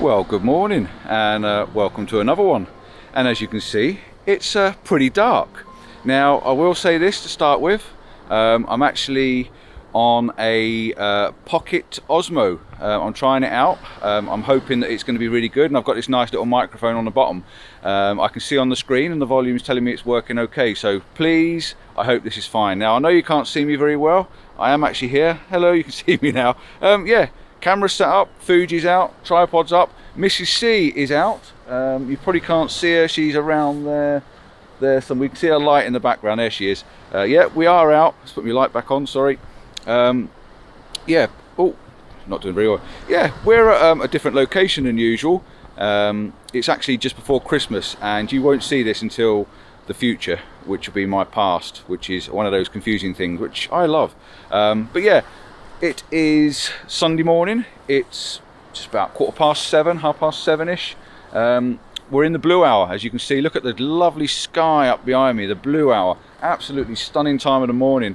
Well, good morning and welcome to another one. And as you can see, it's pretty dark. Now, I will say this to start with. I'm actually on a Pocket Osmo. I'm trying it out. I'm hoping that it's going to be really good, and I've got this nice little microphone on the bottom. I can see on the screen and the volume is telling me it's working okay, so please, I hope this is fine. Now, I know you can't see me very well. I am actually here. Hello, you can see me now. Yeah. Camera's set up, Fuji's out, tripod's up, Mrs. C is out. You probably can't see her, she's around there. We can see her light in the background, there she is. Yeah, we are out. Let's put my light back on, sorry. Yeah, oh, not doing very well. Yeah, we're at a different location than usual. It's actually just before Christmas, and you won't see this until the future, which will be my past, which is one of those confusing things, which I love. But yeah, it is Sunday morning. It's just about 7:15, 7:30ish. We're in the blue hour, as you can see. Look at the lovely sky up behind me, the blue hour. Absolutely stunning time of the morning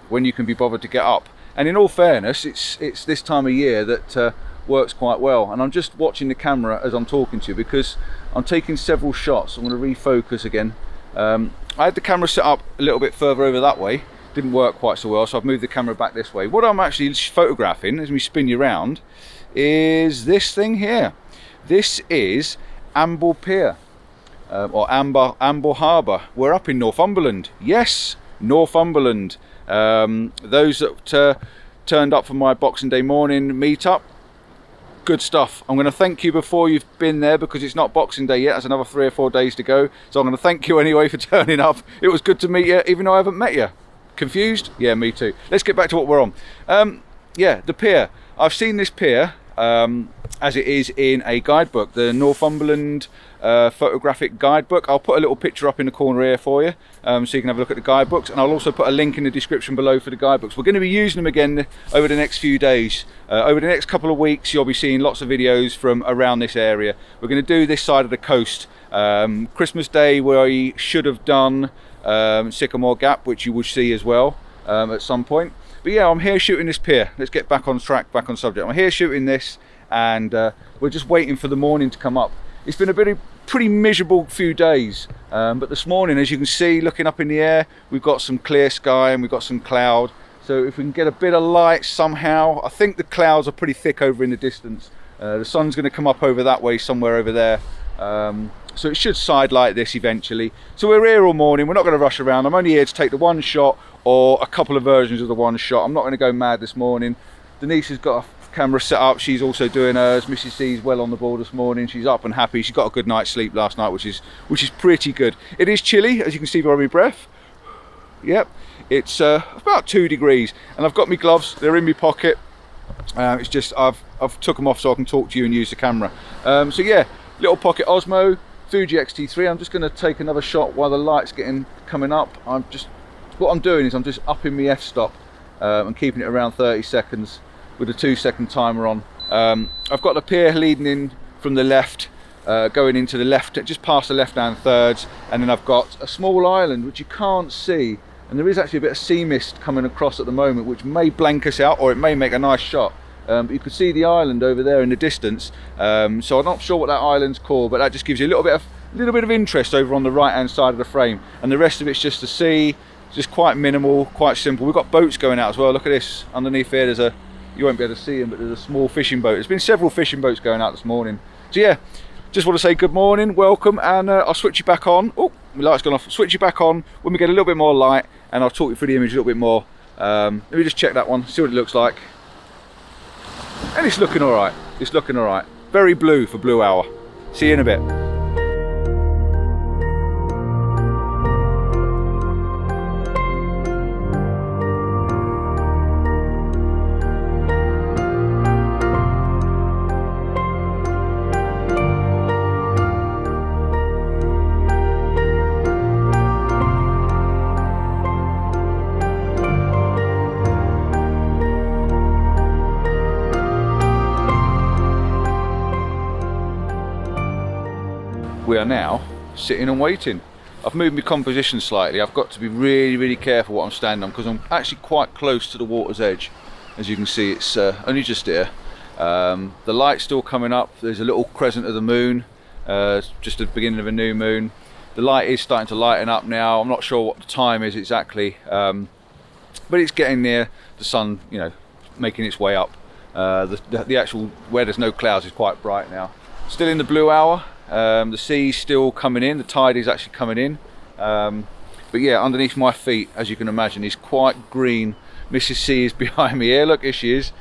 when you can be bothered to get up. And in all fairness, it's this time of year that works quite well. And I'm just watching the camera as I'm talking to you because I'm taking several shots. I'm going to refocus again. I had the camera set up a little bit further over that way. Didn't work quite so well, so I've moved the camera back this way. What I'm actually photographing, as we spin you around, is this thing here. This is Amble Pier, or Amble Harbour. We're up in Northumberland. Yes, Northumberland. Those that turned up for my Boxing Day morning meetup, good stuff. I'm going to thank you before you've been there because it's not Boxing Day yet. There's another 3 or 4 days to go. So I'm going to thank you anyway for turning up. It was good to meet you, even though I haven't met you. Confused? Yeah, me too. Let's get back to what we're on. Yeah, the pier. I've seen this pier as it is in a guidebook, the Northumberland photographic guidebook. I'll put a little picture up in the corner here for you so you can have a look at the guidebooks, and I'll also put a link in the description below for the guidebooks. We're going to be using them again over the next few days. Over the next couple of weeks you'll be seeing lots of videos from around this area. We're going to do this side of the coast. Christmas Day we should have done Sycamore Gap, which you will see as well at some point. But yeah, I'm here shooting this pier. Let's get back on track, back on subject. I'm here shooting this, and we're just waiting for the morning to come up. It's been a pretty miserable few days, but this morning, as you can see, looking up in the air, we've got some clear sky and we've got some cloud. So if we can get a bit of light somehow, I think the clouds are pretty thick over in the distance. The sun's going to come up over that way, somewhere over there. So it should side like this eventually. So we're here all morning. We're not going to rush around. I'm only here to take the one shot or a couple of versions of the one shot. I'm not going to go mad this morning. Denise has got a camera set up. She's also doing hers. Mrs. C's well on the ball this morning. She's up and happy. She's got a good night's sleep last night, which is pretty good. It is chilly, as you can see by my breath. Yep, it's about 2 degrees, and I've got my gloves. They're in my pocket. It's just I've took them off so I can talk to you and use the camera. So yeah, little Pocket Osmo. Fuji X-T3. I'm just going to take another shot while the light's coming up. What I'm doing is I'm just upping my f-stop and keeping it around 30 seconds with a 2-second timer on. I've got the pier leading in from the left, going into the left, just past the left-hand thirds, and then I've got a small island which you can't see, and there is actually a bit of sea mist coming across at the moment, which may blank us out or it may make a nice shot. But you can see the island over there in the distance, so I'm not sure what that island's called, but that just gives you a little bit of interest over on the right hand side of the frame, and the rest of it's just the sea, Just quite minimal, quite simple. We've got boats going out as well. Look at this. Underneath here, there's a, you won't be able to see them, but there's a small fishing boat. There's been several fishing boats going out this morning. So yeah, just want to say good morning, welcome, and I'll switch you back on. Oh, my light's gone off. Switch you back on when we get a little bit more light, and I'll talk you through the image a little bit more. Let me just check that one, see what it looks like. And it's looking all right. It's looking all right. Very blue for blue hour. See you in a bit. We are now sitting and waiting. I've moved my composition slightly. I've got to be really careful what I'm standing on, because I'm actually quite close to the water's edge. As you can see, it's only just here. The light's still coming up. There's a little crescent of the moon, just at the beginning of a new moon. The light is starting to lighten up now. I'm not sure what the time is exactly, but it's getting near. The sun, you know, making its way up. The actual, where there's no clouds, is quite bright now. Still in the blue hour. The sea's still coming in, the tide is actually coming in, but yeah, underneath my feet, as you can imagine, is quite green. Mrs. C is behind me here. Look, here she is,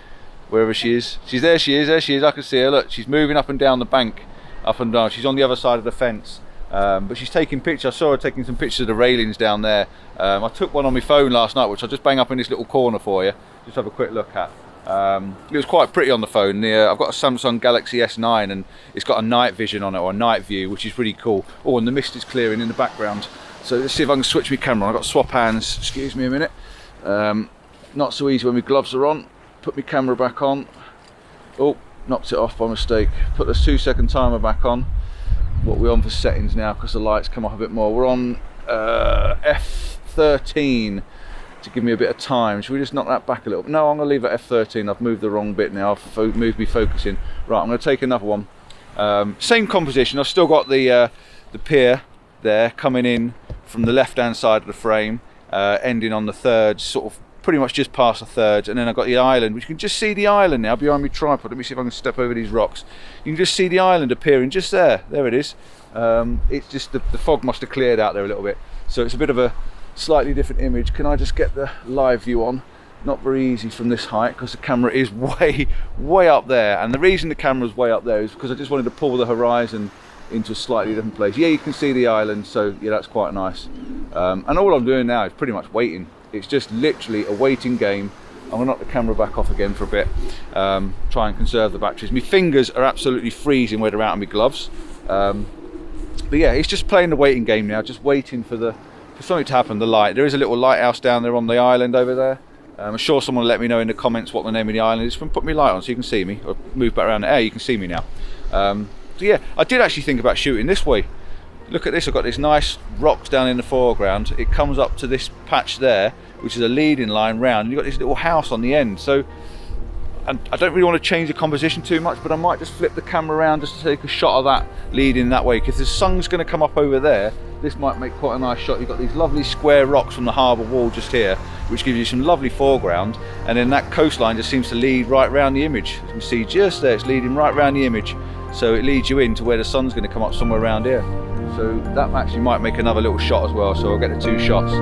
wherever she is. She's there, she is, there she is. I can see her. Look, she's moving up and down the bank, up and down. She's on the other side of the fence, but she's taking pictures. I saw her taking some pictures of the railings down there. I took one on my phone last night, which I'll just bang up in this little corner for you, just have a quick look at. It was quite pretty on the phone. I've got a Samsung Galaxy S9, and it's got a night vision on it, or a night view, which is pretty cool. Oh, and the mist is clearing in the background. So let's see if I can switch my camera on. I've got to swap hands. Excuse me a minute. Not so easy when my gloves are on. Put my camera back on. Oh, knocked it off by mistake. Put this 2-second timer back on. What we're on for settings now, because the lights come off a bit more. We're on F13. To give me a bit of time. Should we just knock that back a little? No, I'm going to leave it at F13. I've moved the wrong bit now. I've moved me focusing. Right, I'm going to take another one. Same composition. I've still got the pier there coming in from the left hand side of the frame, ending on the thirds, sort of pretty much just past the thirds, and then I've got the island, which you can just see the island now behind my tripod. Let me see if I can step over these rocks. You can just see the island appearing just there. There it is. It's just the fog must have cleared out there a little bit, so it's a bit of a slightly different image. Can I just get the live view on? Not very easy from this height, because the camera is way up there, and the reason the camera's way up there is because I just wanted to pull the horizon into a slightly different place. Yeah, you can see the island, so yeah, that's quite nice. And all I'm doing now is pretty much waiting. It's just literally a waiting game. I'm gonna knock the camera back off again for a bit, try and conserve the batteries. My fingers are absolutely freezing where they're out of my gloves, but yeah, it's just playing the waiting game now, just waiting for something to happen. The light, there is a little lighthouse down there on the island over there. I'm sure someone will let me know in the comments what the name of the island is. Put my light on so you can see me, or move back around there. You can see me now. So yeah, I did actually think about shooting this way. Look at this, I've got this nice rocks down in the foreground. It comes up to this patch there, which is a leading line round, and you've got this little house on the end. So, and I don't really want to change the composition too much, but I might just flip the camera around just to take a shot of that leading that way, because the sun's going to come up over there. This might make quite a nice shot. You've got these lovely square rocks from the harbour wall just here, which gives you some lovely foreground, and then that coastline just seems to lead right round the image. You can see just there, it's leading right round the image, so it leads you into where the sun's going to come up somewhere around here. So that actually might make another little shot as well, so I'll get the 2 shots.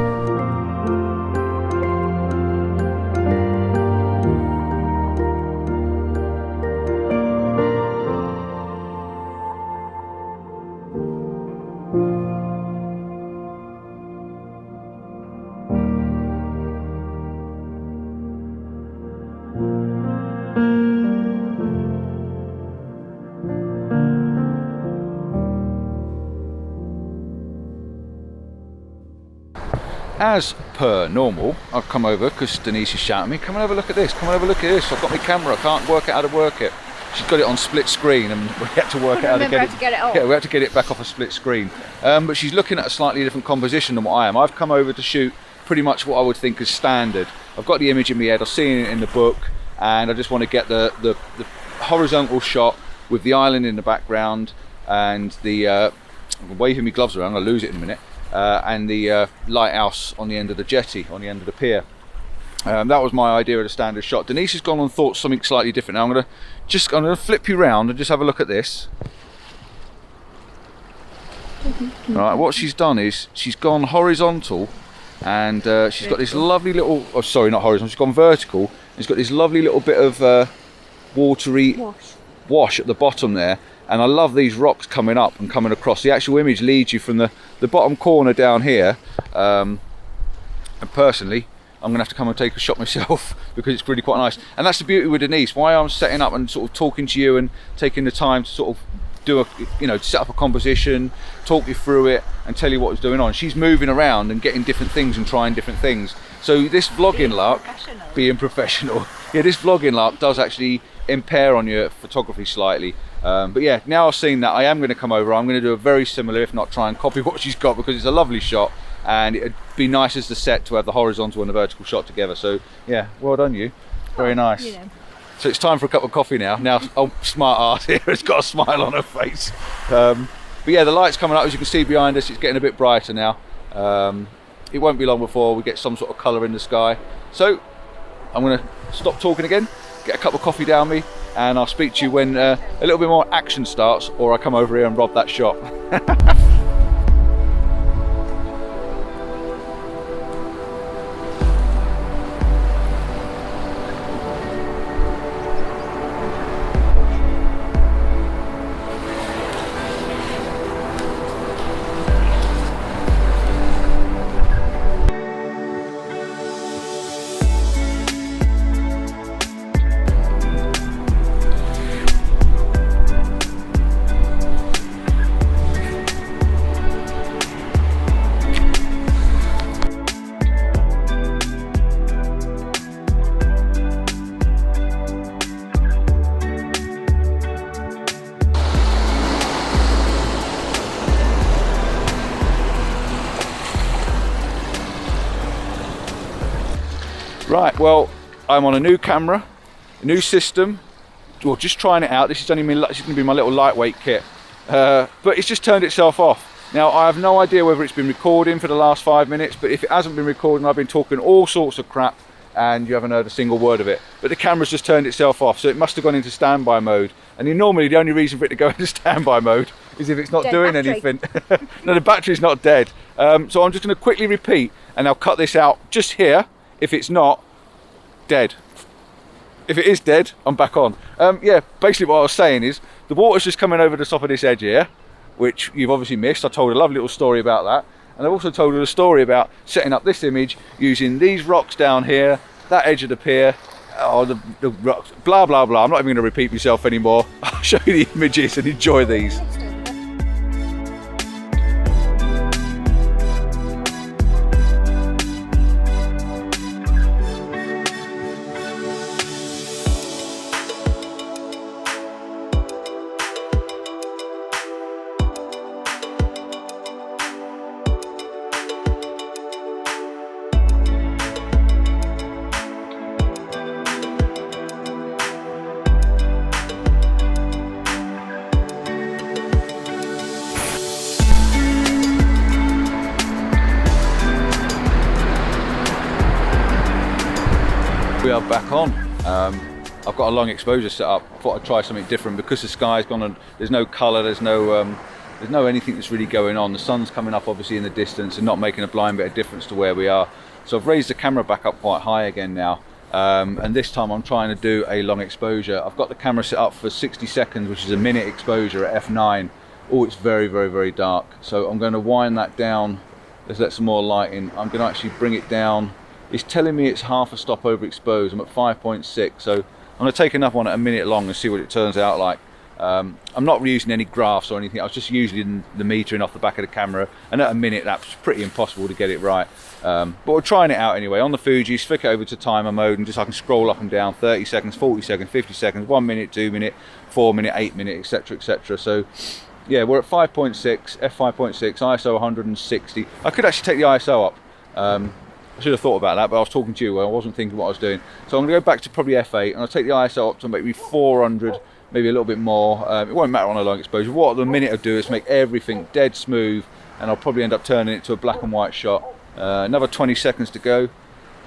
As per normal, I've come over because Denise is shouting at me, come and have a look at this, come and have a look at this. I've got my camera, I can't work out how to work it. She's got it on split screen, and we had to work out how to get it off. Yeah, we had to get it back off a split screen. But she's looking at a slightly different composition than what I am. I've come over to shoot pretty much what I would think is standard. I've got the image in my head, I've seen it in the book, and I just want to get the horizontal shot with the island in the background, and the I'm waving my gloves around, I'll lose it in a minute. and the lighthouse on the end of the jetty, on the end of the pier. That was my idea of the standard shot. Denise has gone and thought something slightly different. Now I'm going to flip you round and just have a look at this. Right, what she's done is she's gone horizontal, and she's got this lovely little, oh sorry, not horizontal, she's gone vertical. It's got this lovely little bit of watery wash at the bottom there, and I love these rocks coming up and coming across. The actual image leads you from the bottom corner down here, and personally I'm gonna have to come and take a shot myself because it's really quite nice. And that's the beauty with Denise, why I'm setting up and sort of talking to you and taking the time to sort of do a, you know, set up a composition, talk you through it and tell you what's going on. She's moving around and getting different things and trying different things. So this vlogging lark, being professional, yeah, this vlogging lark does actually impair on your photography slightly. But yeah, now I've seen that, I am going to come over. I'm going to do a very similar, if not try and copy what she's got, because it's a lovely shot, and it'd be nice as the set to have the horizontal and the vertical shot together. So yeah, well done you. Very nice. Yeah. So it's time for a cup of coffee now. Now, oh, smart ass here has got a smile on her face. But yeah, the light's coming up, as you can see behind us. It's getting a bit brighter now. It won't be long before we get some sort of colour in the sky. So I'm going to stop talking again, get a cup of coffee down me, and I'll speak to you when a little bit more action starts, or I come over here and rob that shot. Right, well, I'm on a new camera, a new system. Well, just trying it out. This is going to be my little lightweight kit, but it's just turned itself off. Now, I have no idea whether it's been recording for the last 5 minutes, but if it hasn't been recording, I've been talking all sorts of crap and you haven't heard a single word of it. But the camera's just turned itself off, so it must have gone into standby mode. And normally the only reason for it to go into standby mode is if it's not doing anything. No, the battery's not dead. So I'm just going to quickly repeat, and I'll cut this out just here. If it's not, dead. If it is dead, I'm back on. Yeah, basically what I was saying is the water's just coming over the top of this edge here, which you've obviously missed. I told a lovely little story about that, and I've also told a story about setting up this image using these rocks down here, that edge of the pier, oh, the rocks, blah blah blah. I'm not even going to repeat myself anymore. I'll show you the images and enjoy these. We are back on. I've got a long exposure set up. I thought I'd try something different because the sky's gone and there's no colour, there's no anything that's really going on. The sun's coming up obviously in the distance and not making a blind bit of difference to where we are. So I've raised the camera back up quite high again now, and this time I'm trying to do a long exposure. I've got the camera set up for 60 seconds, which is a minute exposure at f9. Oh, it's very, very, very dark. So I'm going to wind that down. Let's let some more light in. I'm going to actually bring it down. It's telling me it's half a stop overexposed. I'm at 5.6, so I'm going to take another one at a minute long and see what it turns out like. I'm not using any graphs or anything. I was just using the metering off the back of the camera, and at a minute that's pretty impossible to get it right. But we're trying it out anyway. On the Fuji, flick it over to timer mode, and just I can scroll up and down 30 seconds, 40 seconds, 50 seconds, 1 minute, 2 minute, 4 minute, 8 minute, etc, etc. So yeah, we're at 5.6, f5.6, ISO 160. I could actually take the ISO up. I should have thought about that, but I was talking to you, I wasn't thinking what I was doing. So I'm going to go back to probably f8, and I'll take the ISO up to maybe 400, maybe a little bit more. It won't matter on a long exposure. What the minute I do is make everything dead smooth and I'll probably end up turning it to a black and white shot. Another 20 seconds to go.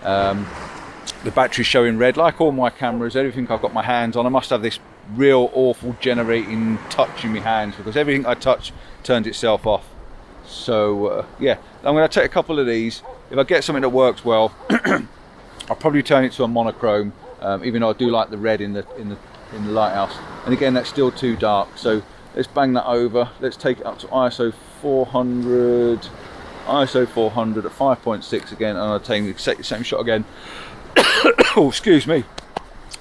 The battery's showing red, like all my cameras, everything I've got my hands on. I must have this real awful generating touch in my hands, because everything I touch turns itself off. So yeah, I'm going to take a couple of these. If I get something that works well, I'll probably turn it to a monochrome, even though I do like the red in the lighthouse. And again, that's still too dark, so let's bang that over. Let's take it up to ISO 400 at 5.6 again, and I'll take the same shot again. Oh, excuse me.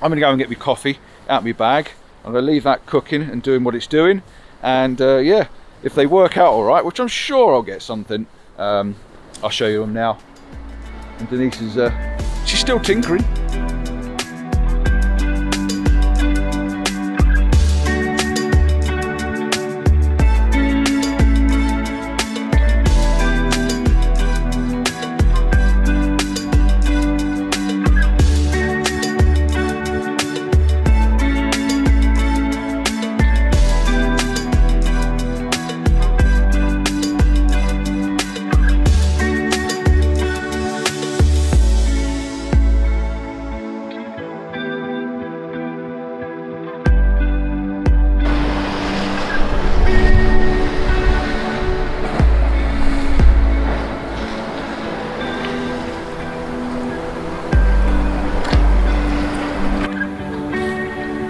I'm going to go and get my coffee out of my bag. I'm going to leave that cooking and doing what it's doing, and yeah, if they work out all right, which I'm sure I'll get something, I'll show you them now. And Denise is she's still tinkering.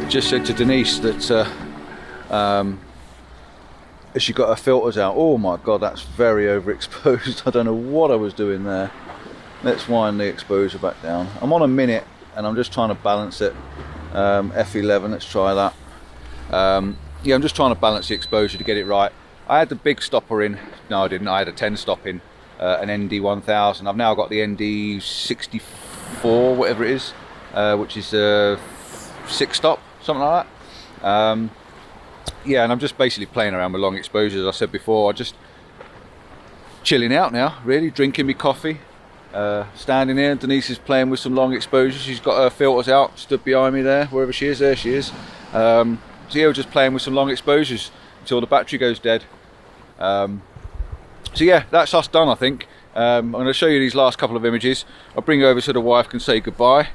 Just said to Denise that as she got her filters out, oh my god, that's very overexposed. I don't know what I was doing there. Let's wind the exposure back down. I'm on a minute and I'm just trying to balance it. F11, let's try that. Yeah, I'm just trying to balance the exposure to get it right. I had the big stopper in. No, I didn't. I had a 10 stop in, an ND1000. I've now got the ND64, whatever it is, which is a 6 stop. Something like that. Yeah, and I'm just basically playing around with long exposures, as I said before. I'm just chilling out now, really, drinking me coffee, standing here. Denise is playing with some long exposures. She's got her filters out, stood behind me there, wherever she is, there she is. So yeah, we're just playing with some long exposures until the battery goes dead. So yeah, that's us done, I think. I'm going to show you these last couple of images. I'll bring it over so the wife can say goodbye.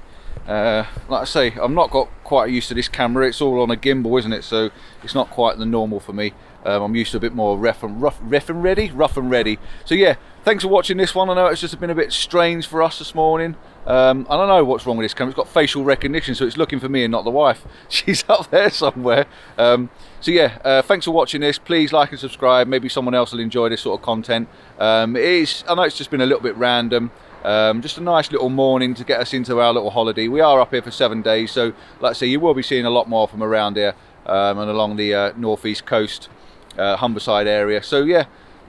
Like I say, I've not got quite used to this camera. It's all on a gimbal, isn't it? So it's not quite the normal for me. I'm used to a bit more rough and ready. So yeah, thanks for watching this one. I know it's just been a bit strange for us this morning. I don't know what's wrong with this camera. It's got facial recognition, so it's looking for me and not the wife. She's up there somewhere. So yeah, thanks for watching this. Please like and subscribe. Maybe someone else will enjoy this sort of content. I know it's just been a little bit random. Just a nice little morning to get us into our little holiday. We are up here for 7 days, so like I say, you will be seeing a lot more from around here and along the northeast coast, Humberside area. So yeah,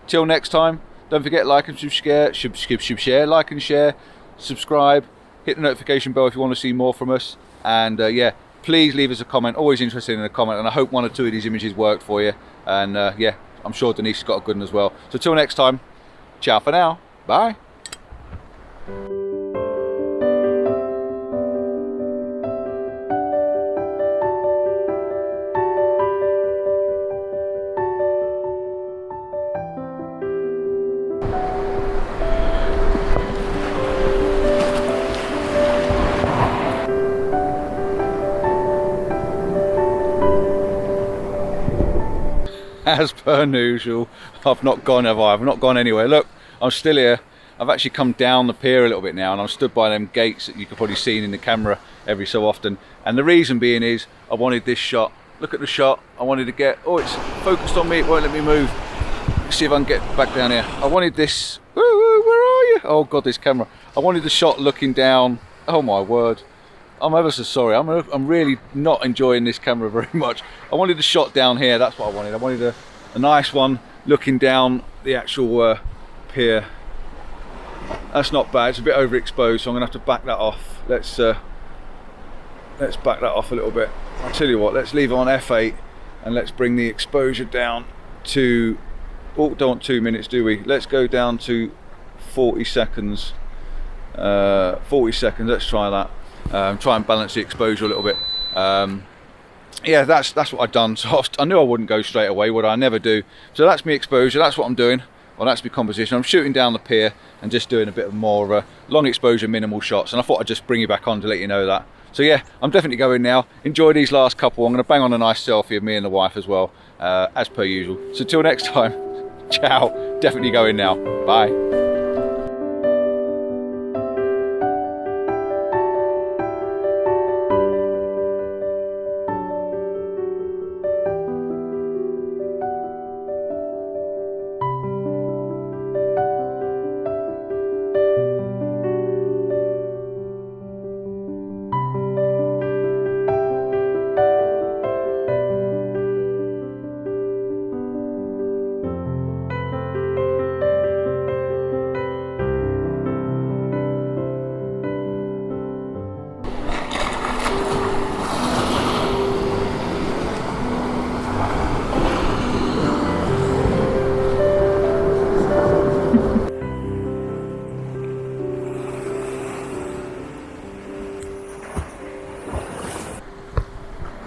till next time, don't forget, like and share, like and share, subscribe, hit the notification bell if you want to see more from us, and yeah, please leave us a comment. Always interested in a comment, and I hope 1 or 2 of these images worked for you. And yeah, I'm sure Denise has got a good one as well. So till next time, ciao for now, bye. As per usual, I've not gone, have I? I've not gone anywhere. Look, I'm still here. I've actually come down the pier a little bit now, and I'm stood by them gates that you could probably see in the camera every so often. And the reason being is I wanted this shot. Look at the shot. I wanted to get, oh, it's focused on me, it won't let me move. Let's see if I can get back down here. I wanted this, where are you? Oh God, this camera. I wanted the shot looking down. Oh my word. I'm ever so sorry. I'm really not enjoying this camera very much. I wanted the shot down here. That's what I wanted. I wanted a nice one looking down the actual pier. That's not bad. It's a bit overexposed, so I'm gonna have to back that off. Let's back that off a little bit. I'll tell you what. Let's leave it on f8 and let's bring the exposure down to. Oh, don't want 2 minutes, do we? Let's go down to 40 seconds. 40 seconds. Let's try that. Try and balance the exposure a little bit. Yeah, that's what I've done. So I knew I wouldn't go straight away, would I? I never do. So that's my exposure. That's what I'm doing on Acratech composition. I'm shooting down the pier and just doing a bit of more long exposure minimal shots, and I thought I'd just bring you back on to let you know that. So yeah, I'm definitely going now. Enjoy these last couple. I'm going to bang on a nice selfie of me and the wife as well, as per usual. So till next time, ciao. Definitely going now. Bye.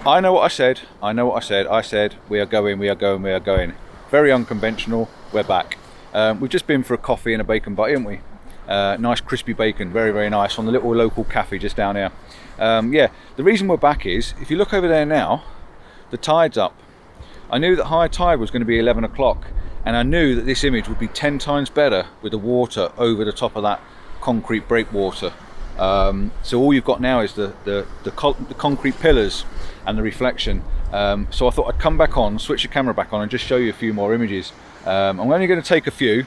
I know what I said, I know what I said. I said, we are going, we are going, we are going. Very unconventional, we're back. We've just been for a coffee and a bacon butty, haven't we? Nice crispy bacon, very, very nice, on the little local cafe just down here. Yeah, the reason we're back is, if you look over there now, the tide's up. I knew that high tide was going to be 11 o'clock, and I knew that this image would be 10 times better with the water over the top of that concrete breakwater. So all you've got now is the concrete pillars and the reflection. So I thought I'd come back on, switch the camera back on, and just show you a few more images. I'm only going to take a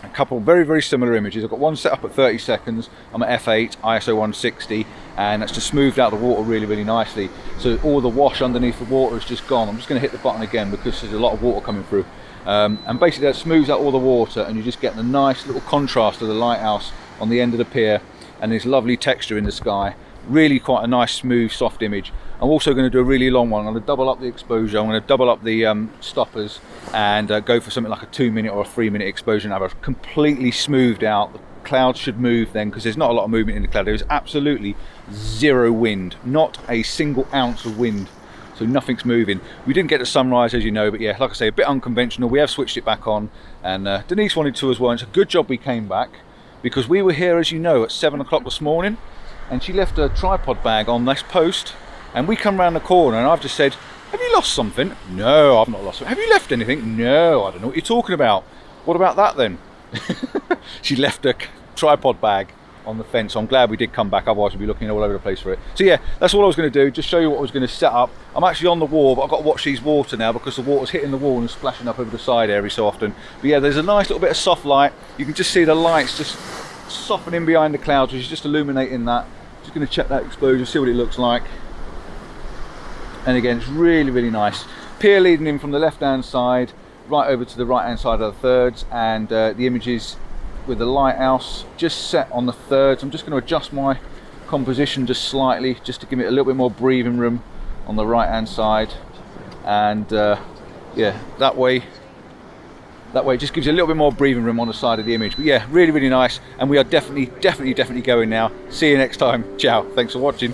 couple very, very similar images. I've got one set up at 30 seconds. I'm at f8, ISO 160, and that's just smoothed out the water really, really nicely. So all the wash underneath the water is just gone. I'm just going to hit the button again because there's a lot of water coming through. And basically that smooths out all the water, and you just get the nice little contrast of the lighthouse on the end of the pier and this lovely texture in the sky. Really quite a nice, smooth, soft image. I'm also going to do a really long one. I'm going to double up the exposure. I'm going to double up the stoppers and go for something like a 2-minute or a 3-minute exposure and have it completely smoothed out. The clouds should move then, because there's not a lot of movement in the cloud. There's absolutely zero wind, not a single ounce of wind. So nothing's moving. We didn't get the sunrise, as you know, but yeah, like I say, a bit unconventional. We have switched it back on, and Denise wanted to as well. And it's a good job we came back, because we were here, as you know, at 7 o'clock this morning, and she left a tripod bag on this post, and we come round the corner and I've just said, have you lost something? No, I've not lost something. Have you left anything? No, I don't know what you're talking about. What about that then? She left a tripod bag on the fence. So I'm glad we did come back, otherwise we'd be looking all over the place for it. So yeah, that's all I was going to do, just show you what I was going to set up. I'm actually on the wall, but I've got to watch these water now, because the water's hitting the wall and splashing up over the side every so often. But yeah, there's a nice little bit of soft light. You can just see the lights just softening behind the clouds, which is just illuminating that. Just going to check that exposure, see what it looks like. And again, it's really, really nice. Pier leading in from the left hand side right over to the right hand side of the thirds, and the images with the lighthouse just set on the thirds. I'm just going to adjust my composition just slightly, just to give it a little bit more breathing room on the right hand side. And yeah, that way it just gives you a little bit more breathing room on the side of the image. But yeah, really, really nice, and we are definitely going now. See you next time. Ciao, thanks for watching.